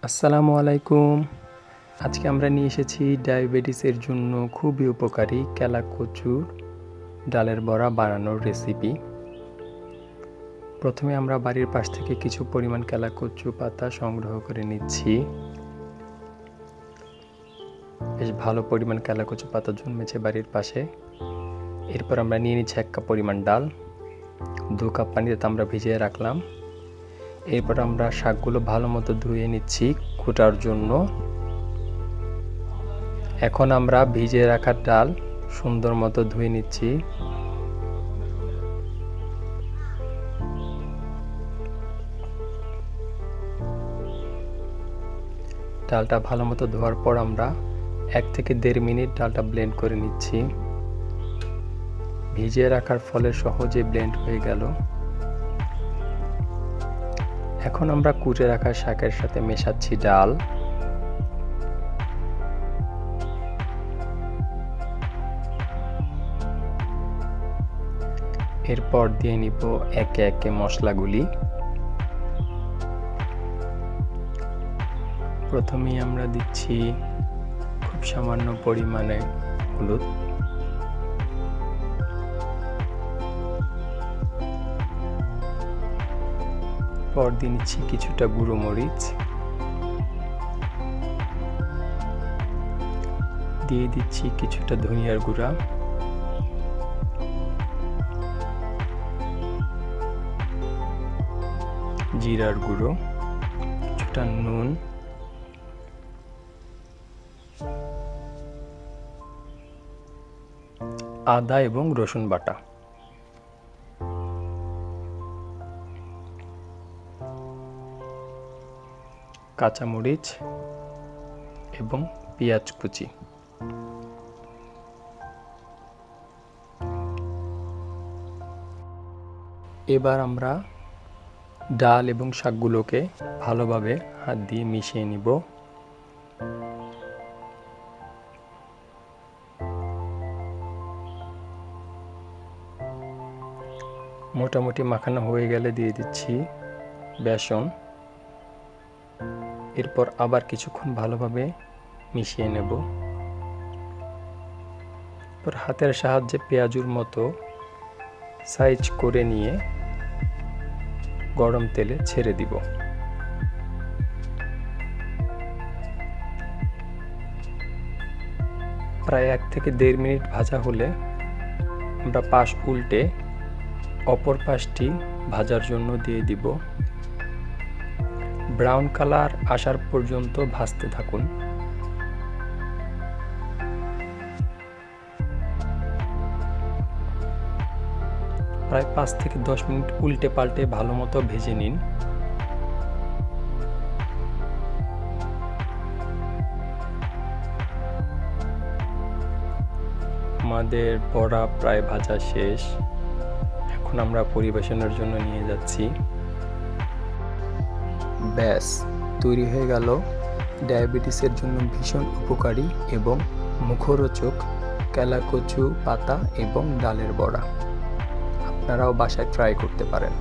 আসসালামু আলাইকুম। আজকে আমরা নিয়ে এসেছি ডায়াবেটিসের জন্য খুবই উপকারী কেলা কচুর ডালের বড়া বানানোর রেসিপি। প্রথমে আমরা বাড়ির পাশ থেকে কিছু পরিমাণ কেলা কচু পাতা সংগ্রহ করে নিচ্ছি। বেশ ভালো পরিমাণ কেলা কচু পাতা জন্মেছে বাড়ির পাশে। এরপর আমরা নিয়ে নিচ্ছি 1 কাপ পরিমাণ ডাল, 2 কাপ পানিতে আমরা ভিজিয়ে রাখলাম। এরপর আমরা শাকগুলো ভালো মতো ধুয়ে নিচ্ছি কুটার জন্য। এখন আমরা ভিজিয়ে রাখা ডাল সুন্দর মতো ধুয়ে নিচ্ছি। ডালটা ভালো মতো ধোয়ার পর আমরা 1 থেকে 1.5 মিনিট ডালটা ব্লেন্ড করে নিচ্ছি। ভিজিয়ে রাখার ফলে সহজে ব্লেন্ড হয়ে গেল। এখন আমরা কুটে রাখা শাকের সাথে মেশাচ্ছি ডাল। এরপর দিয়ে নিব একে একে মশলাগুলি। প্রথমেই আমরা দিচ্ছি খুব সামান্য পরিমাণে হলুদ, পর দিয়ে নিচ্ছি কিছুটা গুঁড়ো মরিচ, দিয়ে দিচ্ছি কিছুটা ধনিয়ার গুঁড়া, জিরার গুঁড়ো, কিছুটা নুন, আদা এবং রসুন বাটা, কাঁচামরিচ এবং পেঁয়াজ কুচি। এবার আমরা ডাল এবং শাকগুলোকে ভালোভাবে হাত দিয়ে মিশিয়ে নিব। মোটামুটি মাখানো হয়ে গেলে দিয়ে দিচ্ছি বেসন। এরপর আবার কিছুক্ষণ ভালোভাবে মিশিয়ে নেব। এরপর হাতের সাহায্যে পেঁয়াজুর মতো সাইজ করে নিয়ে গরম তেলে ছেড়ে দিব। প্রায় 1 থেকে 1.5 মিনিট ভাজা হলে আমরা পাশ উল্টে অপর পাশটি ভাজার জন্য দিয়ে দিব। ব্রাউন কালার আসার পর্যন্ত ভাজতে থাকুন। প্রায় 5 থেকে 10 মিনিট উল্টে পাল্টে ভালো মতো ভেজে নিন। আমাদের বড়া প্রায় ভাজা শেষ। এখন আমরা পরিবেশনের জন্য নিয়ে যাচ্ছি। ব্যাস তৈরি হয়ে গেল ডায়াবেটিসের জন্য ভীষণ উপকারী এবং মুখরোচক কেলা কচু পাতা এবং ডালের বড়া। আপনারাও বাসায় ট্রাই করতে পারেন।